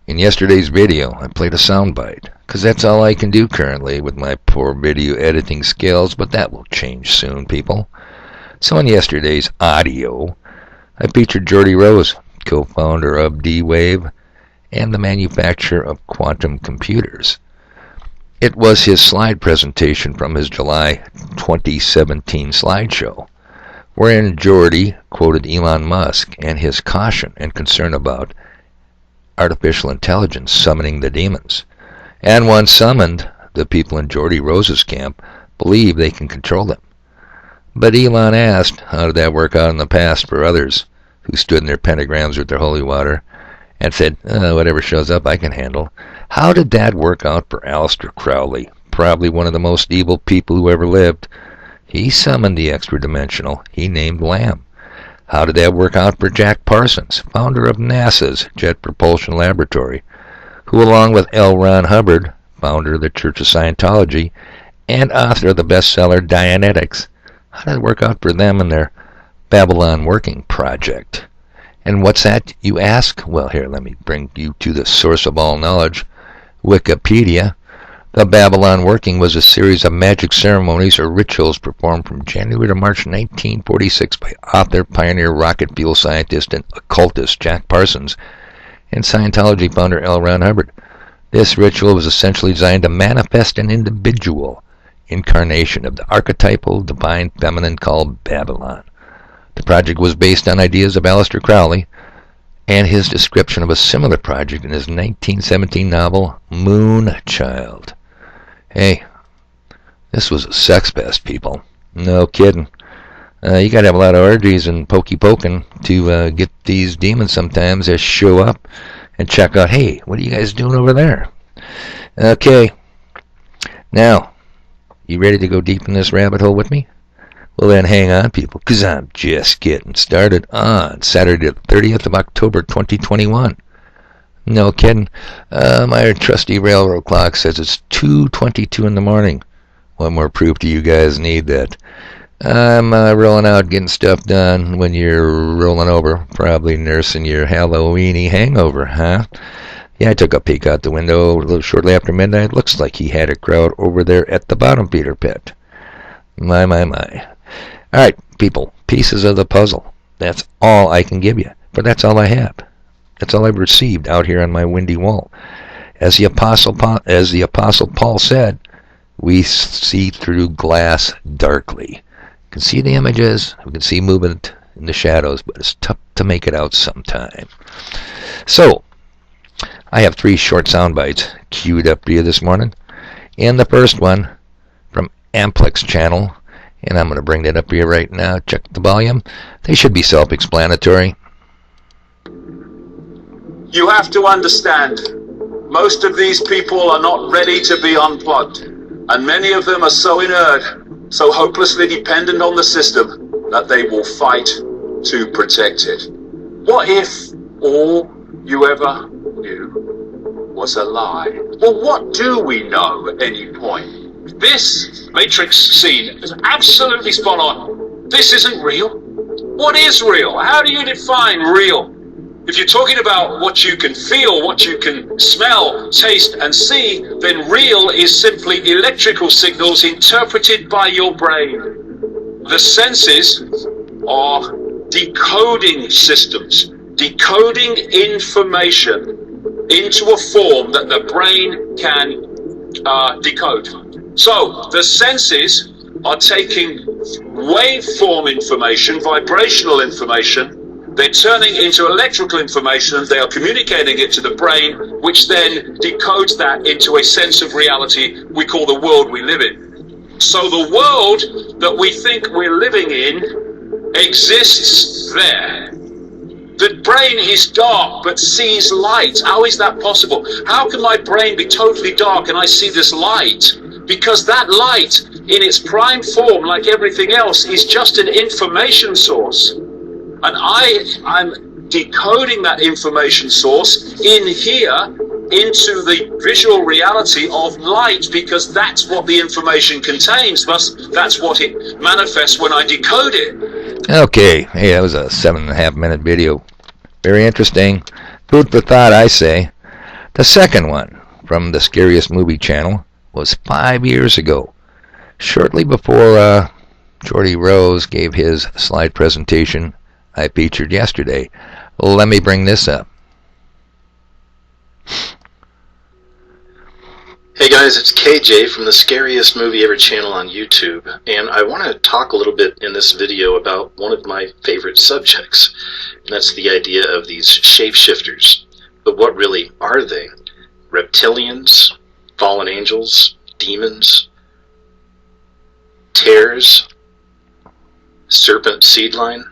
In yesterday's video, I played a soundbite, because that's all I can do currently with my poor video editing skills, but that will change soon, people. So in yesterday's audio, I featured Geordie Rose, co-founder of D-Wave and the manufacturer of quantum computers. It was his slide presentation from his July 2017 slideshow, wherein Geordie quoted Elon Musk and his caution and concern about artificial intelligence summoning the demons. And once summoned, the people in Geordie Rose's camp believe they can control them. But Elon asked, how did that work out in the past for others who stood in their pentagrams with their holy water and said, whatever shows up I can handle. How did that work out for Aleister Crowley, probably one of the most evil people who ever lived? He summoned the extra-dimensional he named Lamb. How did that work out for Jack Parsons, founder of NASA's Jet Propulsion Laboratory, who along with L. Ron Hubbard, founder of the Church of Scientology and author of the bestseller Dianetics, how did it work out for them and their Babylon Working Project? And what's that, you ask? Well, here, let me bring you to the source of all knowledge, Wikipedia. The Babylon Working was a series of magic ceremonies or rituals performed from January to March 1946 by author, pioneer, rocket fuel scientist, and occultist Jack Parsons and Scientology founder L. Ron Hubbard. This ritual was essentially designed to manifest an individual incarnation of the archetypal divine feminine called Babylon. The project was based on ideas of Aleister Crowley and his description of a similar project in his 1917 novel Moonchild. Hey, this was a sex fest, people. No kidding. You gotta have a lot of orgies and pokey poking to get these demons sometimes to show up and check out, hey, what are you guys doing over there? Okay. Now, you ready to go deep in this rabbit hole with me? Well then, hang on, people, because I'm just getting started on Saturday the 30th of October 2021. No kidding. My trusty railroad clock says it's 2:22 in the morning. What more proof do you guys need that I'm rolling out, getting stuff done when you're rolling over, probably nursing your Halloweeny hangover, huh? Yeah, I took a peek out the window a little shortly after midnight. Looks like he had a crowd over there at the bottom feeder pit. My. Alright, people, pieces of the puzzle. That's all I can give you, but that's all I have. That's all I've received out here on my windy wall. As the Apostle Paul said, we see through glass darkly. We can see the images, we can see movement in the shadows, but it's tough to make it out sometime. So, I have 3 short sound bites queued up for you this morning. And the first one from Amplex channel, and I'm going to bring that up for you right now. Check the volume. They should be self-explanatory. You have to understand, most of these people are not ready to be unplugged, and many of them are so inert, so hopelessly dependent on the system, that they will fight to protect it. What if all you ever knew was a lie? Well, what do we know at any point? This Matrix scene is absolutely spot on. This isn't real. What is real? How do you define real? If you're talking about what you can feel, what you can smell, taste, and see, then real is simply electrical signals interpreted by your brain. The senses are decoding systems, decoding information into a form that the brain can decode. So the senses are taking waveform information, vibrational information, they're turning into electrical information, and they are communicating it to the brain, which then decodes that into a sense of reality we call the world we live in. So the world that we think we're living in exists there. The brain is dark but sees light. How is that possible? How can my brain be totally dark and I see this light? Because that light, in its prime form, like everything else, is just an information source. And I'm decoding that information source in here into the visual reality of light, because that's what the information contains. Thus, that's what it manifests when I decode it. Okay, hey, that was a 7.5 minute video. Very interesting. Food for thought, I say. The second one, from the Scariest Movie channel, was 5 years ago, shortly before Jordy Rose gave his slide presentation I featured yesterday. Let me bring this up. Hey guys, it's KJ from the Scariest Movie Ever channel on YouTube, and I want to talk a little bit in this video about one of my favorite subjects, and that's the idea of these shapeshifters. But what really are they? Reptilians? Fallen angels? Demons? Tares? Serpent seedline?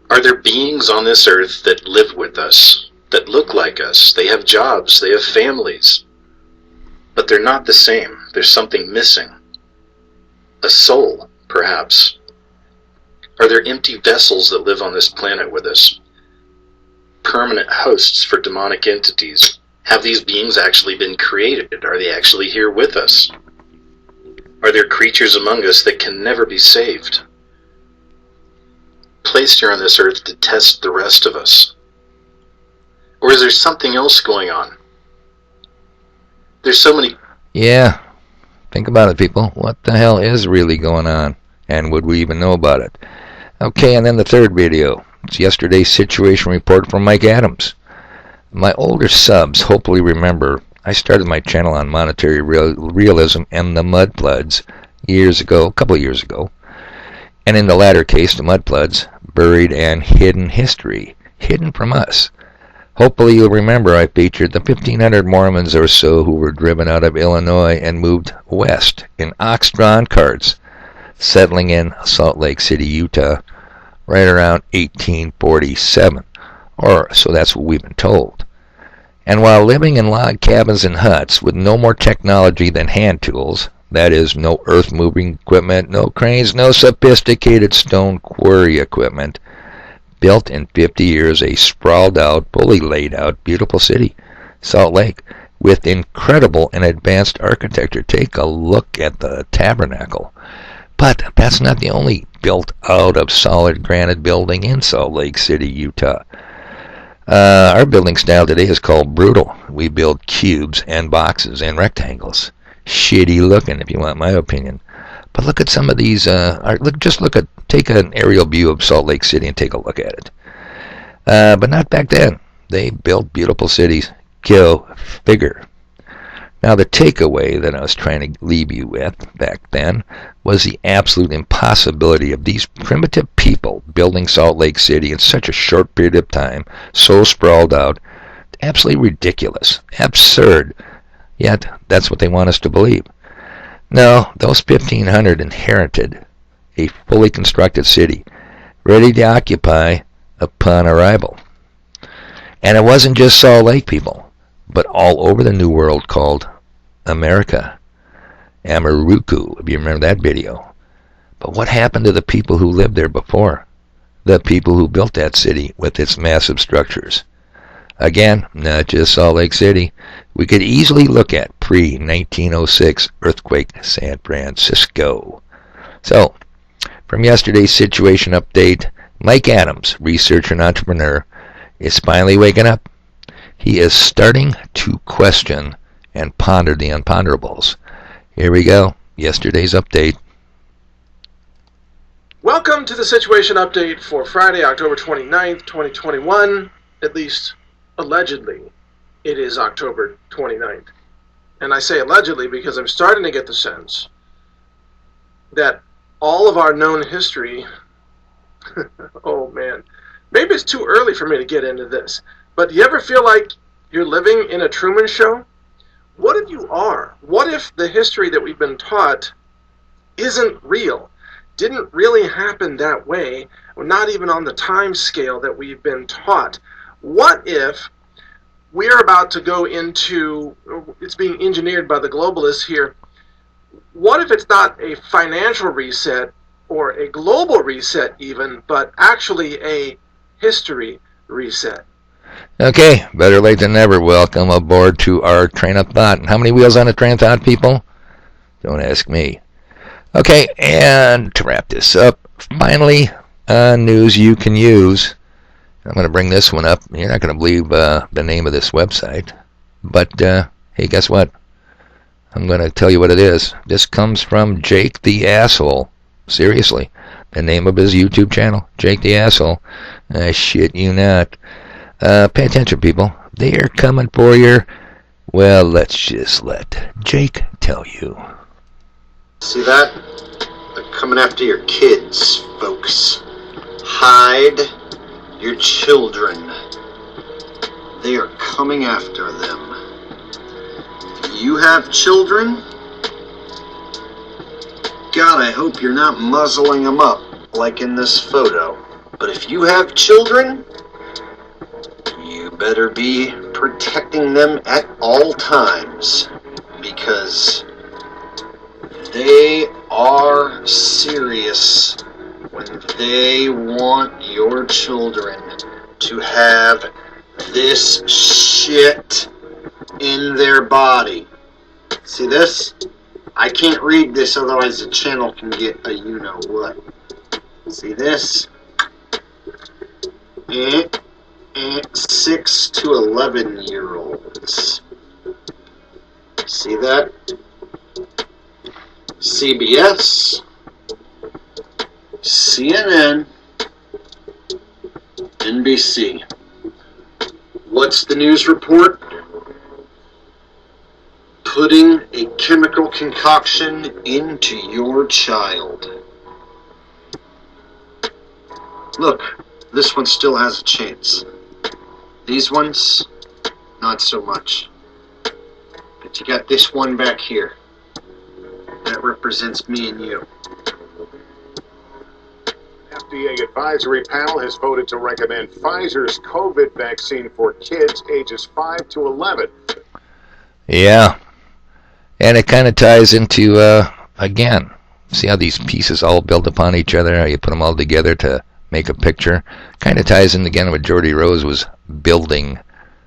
Are there beings on this earth that live with us, that look like us? They have jobs, they have families. But they're not the same. There's something missing. A soul, perhaps. Are there empty vessels that live on this planet with us? Permanent hosts for demonic entities. Have these beings actually been created? Are they actually here with us? Are there creatures among us that can never be saved? Placed here on this earth to test the rest of us? Or is there something else going on? There's so many... Yeah, think about it, people. What the hell is really going on? And would we even know about it? Okay, and then the third video. It's yesterday's situation report from Mike Adams. My older subs hopefully remember I started my channel on monetary realism and the mud floods years ago, a couple of years ago. And in the latter case, the mud floods, buried and hidden history, hidden from us. Hopefully you'll remember I featured the 1,500 Mormons or so who were driven out of Illinois and moved west in ox-drawn carts, settling in Salt Lake City, Utah, right around 1847, or so that's what we've been told. And while living in log cabins and huts with no more technology than hand tools, that is, no earth-moving equipment, no cranes, no sophisticated stone quarry equipment, built in 50 years a sprawled-out, fully laid-out, beautiful city, Salt Lake, with incredible and advanced architecture. Take a look at the tabernacle. But that's not the only built-out of solid granite building in Salt Lake City, Utah. Our building style today is called brutal. We build cubes and boxes and rectangles. Shitty looking, if you want my opinion. But look at some of these. Take an aerial view of Salt Lake City and take a look at it. But not back then. They built beautiful cities. Go figure. Now the takeaway that I was trying to leave you with back then was the absolute impossibility of these primitive people building Salt Lake City in such a short period of time, so sprawled out. Absolutely ridiculous. Absurd. Yet that's what they want us to believe. No, those 1,500 inherited a fully constructed city, ready to occupy upon arrival. And it wasn't just Salt Lake, people, but all over the New World called America. Amaruku, if you remember that video. But what happened to the people who lived there before? The people who built that city with its massive structures. Again, not just Salt Lake City. We could easily look at pre-1906 earthquake San Francisco. So, from yesterday's situation update, Mike Adams, researcher and entrepreneur, is finally waking up. He is starting to question and ponder the unponderables. Here we go. Yesterday's update. Welcome to the situation update for Friday, October 29th, 2021. At least, allegedly, it is October 29th. And I say allegedly because I'm starting to get the sense that all of our known history, oh man, maybe it's too early for me to get into this, but do you ever feel like you're living in a Truman Show? What if you are? What if the history that we've been taught isn't real? Didn't really happen that way, or not even on the time scale that we've been taught? What if we're about to go into, it's being engineered by the globalists here, what if it's not a financial reset or a global reset even, but actually a history reset? Okay, better late than never. Welcome aboard to our train of thought. And how many wheels on a train of thought, people? Don't ask me. Okay, and to wrap this up, finally, news you can use. I'm going to bring this one up. You're not going to believe the name of this website. But, hey, guess what? I'm going to tell you what it is. This comes from Jake the Asshole. Seriously. The name of his YouTube channel. Jake the Asshole. I shit you not. Pay attention, people. They are coming for your... Well, let's just let Jake tell you. See that? They're coming after your kids, folks. Hide your children. They are coming after them. You have children? God, I hope you're not muzzling them up like in this photo. But if you have children, you better be protecting them at all times, because they are serious when they want your children to have this shit in their body. See this? I can't read this, otherwise the channel can get a you-know-what. See this? 6 to 11-year-olds. See that? CBS, CNN, NBC. What's the news report? Putting a chemical concoction into your child. Look, this one still has a chance. These ones, not so much. But you got this one back here. That represents me and you. FDA advisory panel has voted to recommend Pfizer's COVID vaccine for kids ages 5 to 11. Yeah. And it kind of ties into, again, see how these pieces all build upon each other, how you put them all together to make a picture. Kind of ties in again what Geordie Rose was building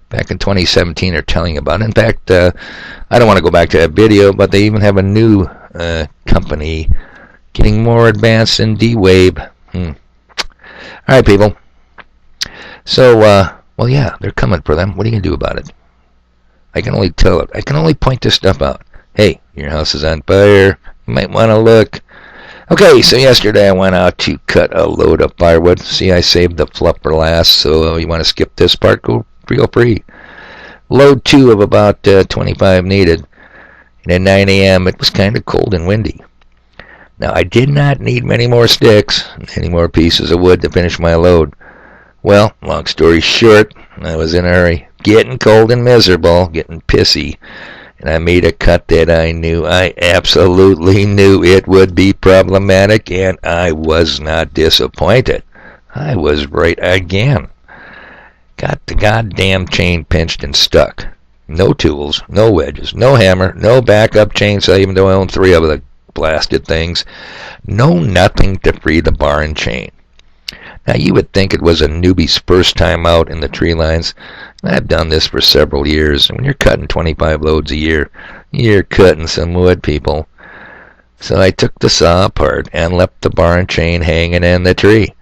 back in 2017 or telling about. In fact, I don't want to go back to that video, but they even have a new company getting more advanced in D-Wave. All right, people. So, well, yeah, they're coming for them. What are you going to do about it? I can only tell it. I can only point this stuff out. Hey, your house is on fire. You might want to look. Okay, so yesterday I went out to cut a load of firewood. See, I saved the fluff for last, so you want to skip this part, go feel free. Load 2 of about 25 needed. And at 9 a.m. it was kind of cold and windy. Now, I did not need many more sticks, any more pieces of wood to finish my load. Well, long story short, I was in a hurry. Getting cold and miserable, getting pissy. And I made a cut that I absolutely knew it would be problematic, and I was not disappointed. I was right again. Got the goddamn chain pinched and stuck. No tools, no wedges, no hammer, no backup chainsaw, even though I own 3 of the blasted things. No nothing to free the bar and chain. Now, you would think it was a newbie's first time out in the tree lines. I've done this for several years, and when you're cutting 25 loads a year, you're cutting some wood, people. So I took the saw apart and left the bar and chain hanging in the tree.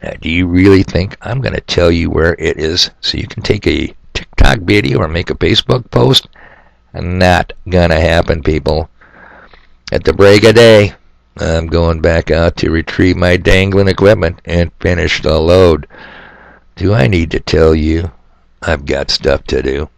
Now, do you really think I'm going to tell you where it is so you can take a TikTok video or make a Facebook post? Not going to happen, people. At the break of day, I'm going back out to retrieve my dangling equipment and finish the load. Do I need to tell you? I've got stuff to do.